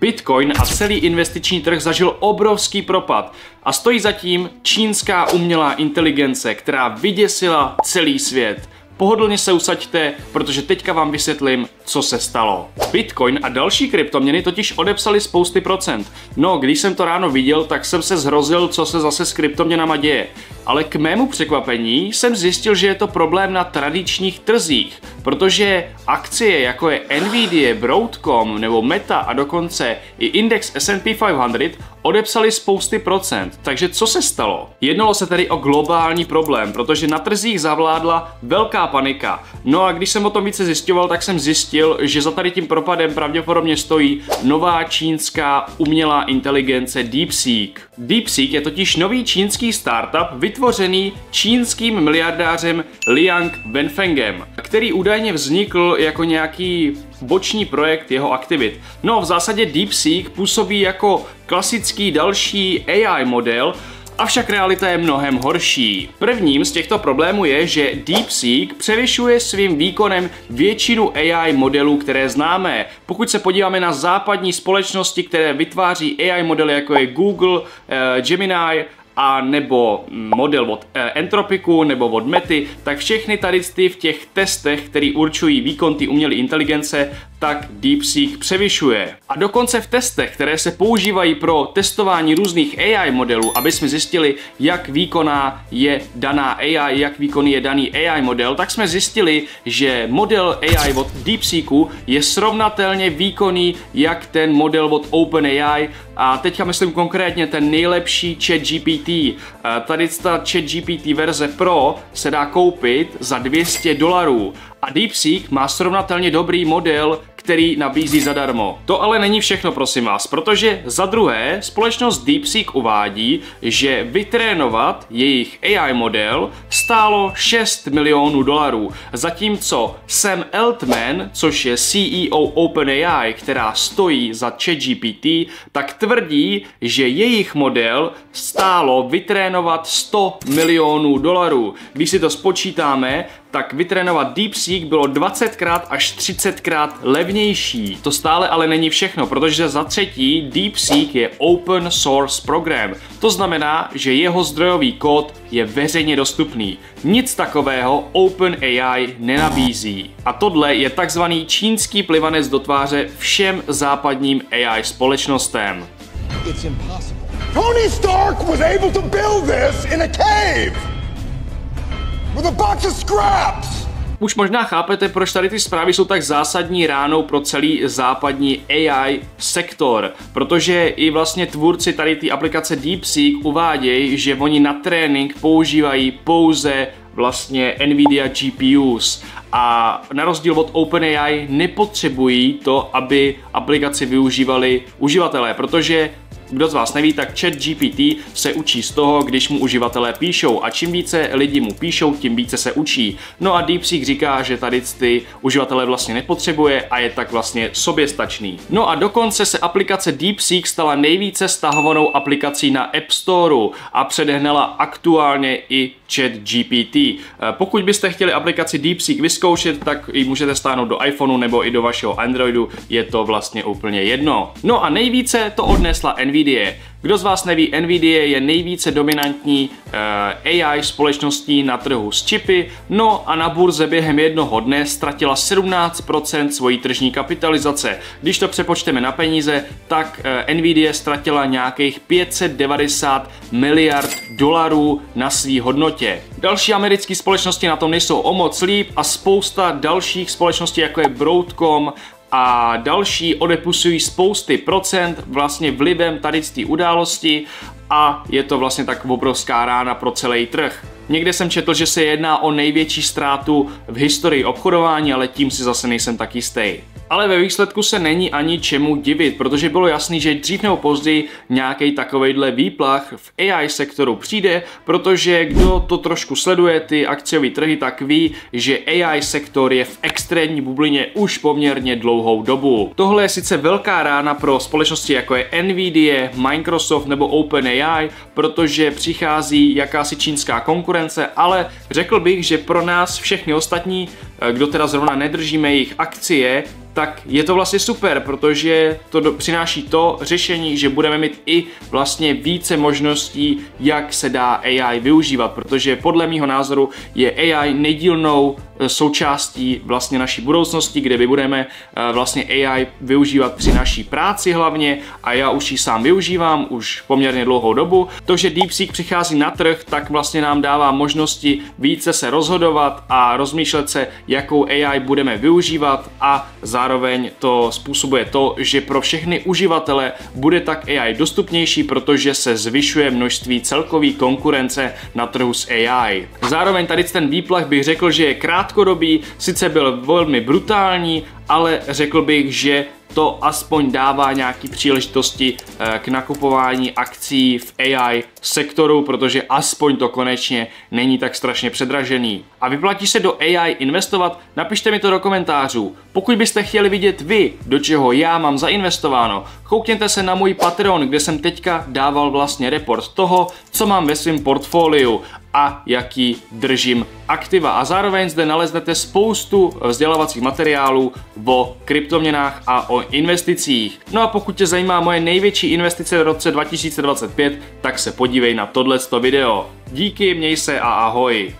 Bitcoin a celý investiční trh zažil obrovský propad a stojí za tím čínská umělá inteligence, která vyděsila celý svět. Pohodlně se usaďte, protože teďka vám vysvětlím, co se stalo. Bitcoin a další kryptoměny totiž odepsali spousty procent. No, když jsem to ráno viděl, tak jsem se zhrozil, co se zase s kryptoměnama děje. Ale k mému překvapení jsem zjistil, že je to problém na tradičních trzích, protože akcie jako je Nvidia, Broadcom nebo Meta a dokonce i index S&P 500 odepsali spousty procent. Takže co se stalo? Jednalo se tedy o globální problém, protože na trzích zavládla velká panika. No a když jsem o tom více zjišťoval, tak jsem zjistil, že za tady tím propadem pravděpodobně stojí nová čínská umělá inteligence DeepSeek. DeepSeek je totiž nový čínský startup vytvořený čínským miliardářem Liang Wenfengem, který údajně vznikl jako nějaký boční projekt jeho aktivit. No v zásadě DeepSeek působí jako klasický další AI model, avšak realita je mnohem horší. Prvním z těchto problémů je, že DeepSeek převyšuje svým výkonem většinu AI modelů, které známe. Pokud se podíváme na západní společnosti, které vytváří AI modely, jako je Google, Gemini, a nebo model od Anthropicu nebo od Mety, tak všechny tady v těch testech, který určují výkon té umělé inteligence, tak DeepSeek převyšuje. A dokonce v testech, které se používají pro testování různých AI modelů, aby jsme zjistili, jak výkonná je daná AI, jak výkonný je daný AI model, tak jsme zjistili, že model AI od DeepSeeku je srovnatelně výkonný jak ten model od OpenAI, a teďka myslím konkrétně ten nejlepší ChatGPT. Tady ta ChatGPT verze Pro se dá koupit za $200 a DeepSeek má srovnatelně dobrý model, který nabízí zadarmo. To ale není všechno, prosím vás, protože za druhé společnost DeepSeek uvádí, že vytrénovat jejich AI model stálo $6 milionů, zatímco Sam Altman, což je CEO OpenAI, která stojí za ChatGPT, tak tvrdí, že jejich model stálo vytrénovat $100 milionů. Když si to spočítáme, tak vytrénovat DeepSeek bylo 20krát až 30krát levnější. To stále ale není všechno, protože za třetí DeepSeek je open source program. To znamená, že jeho zdrojový kód je veřejně dostupný. Nic takového OpenAI nenabízí. A tohle je takzvaný čínský plivanec do tváře všem západním AI společnostem. It's impossible. Tony Stark was able to build this in a cave with a box of scraps. Už možná chápete, proč tady ty zprávy jsou tak zásadní ránou pro celý západní AI sektor, protože i vlastně tvůrci tady té aplikace DeepSeek uvádějí, že oni na trénink používají pouze vlastně Nvidia GPUs a na rozdíl od OpenAI nepotřebují to, aby aplikaci využívali uživatelé, protože kdo z vás neví, tak ChatGPT se učí z toho, když mu uživatelé píšou a čím více lidi mu píšou, tím více se učí. No a DeepSeek říká, že tady ty uživatelé vlastně nepotřebuje a je tak vlastně soběstačný. No a dokonce se aplikace DeepSeek stala nejvíce stahovanou aplikací na App Storeu a předehnala aktuálně i ChatGPT. Pokud byste chtěli aplikaci DeepSeek vyzkoušet, tak ji můžete stáhnout do iPhoneu nebo i do vašeho Androidu, je to vlastně úplně jedno. No a nejvíce to odnesla Nvidia. Kdo z vás neví, Nvidia je nejvíce dominantní AI společností na trhu s čipy, no a na burze během jednoho dne ztratila 17% svojí tržní kapitalizace. Když to přepočteme na peníze, tak Nvidia ztratila nějakých $590 miliard na svý hodnotě. Další americké společnosti na tom nejsou o moc líp a spousta dalších společností, jako je Broadcom a další, odepusují spousty procent vlastně vlivem tady z té události a je to vlastně tak obrovská rána pro celý trh. Někde jsem četl, že se jedná o největší ztrátu v historii obchodování, ale tím si zase nejsem tak jistý. Ale ve výsledku se není ani čemu divit, protože bylo jasný, že dřív nebo později nějaký takovejhle výplach v AI sektoru přijde, protože kdo to trošku sleduje, ty akciové trhy, tak ví, že AI sektor je v extrémní bublině už poměrně dlouhou dobu. Tohle je sice velká rána pro společnosti jako je Nvidia, Microsoft nebo OpenAI, protože přichází jakási čínská konkurence, ale řekl bych, že pro nás všechny ostatní, kdo teda zrovna nedržíme jejich akcie, tak je to vlastně super, protože to přináší to řešení, že budeme mít i vlastně více možností, jak se dá AI využívat, protože podle mýho názoru je AI nedílnou součástí vlastně naší budoucnosti, kde my budeme vlastně AI využívat při naší práci hlavně a já už ji sám využívám už poměrně dlouhou dobu. To, že DeepSeek přichází na trh, tak vlastně nám dává možnosti více se rozhodovat a rozmýšlet se, jakou AI budeme využívat a zároveň to způsobuje to, že pro všechny uživatele bude tak AI dostupnější, protože se zvyšuje množství celkový konkurence na trhu s AI. Zároveň tady ten výplach bych řekl, že je krátkodobý, sice byl velmi brutální, ale řekl bych, že to aspoň dává nějaké příležitosti k nakupování akcí v AI sektoru, protože aspoň to konečně není tak strašně předražený. A vyplatí se do AI investovat? Napište mi to do komentářů. Pokud byste chtěli vidět vy, do čeho já mám zainvestováno, koukněte se na můj Patreon, kde jsem teďka dával vlastně report toho, co mám ve svém portfoliu a jaký držím aktiva. A zároveň zde naleznete spoustu vzdělávacích materiálů o kryptoměnách a o investicích. No a pokud tě zajímá moje největší investice v roce 2025, tak se podívej na tohleto video. Díky, měj se a ahoj.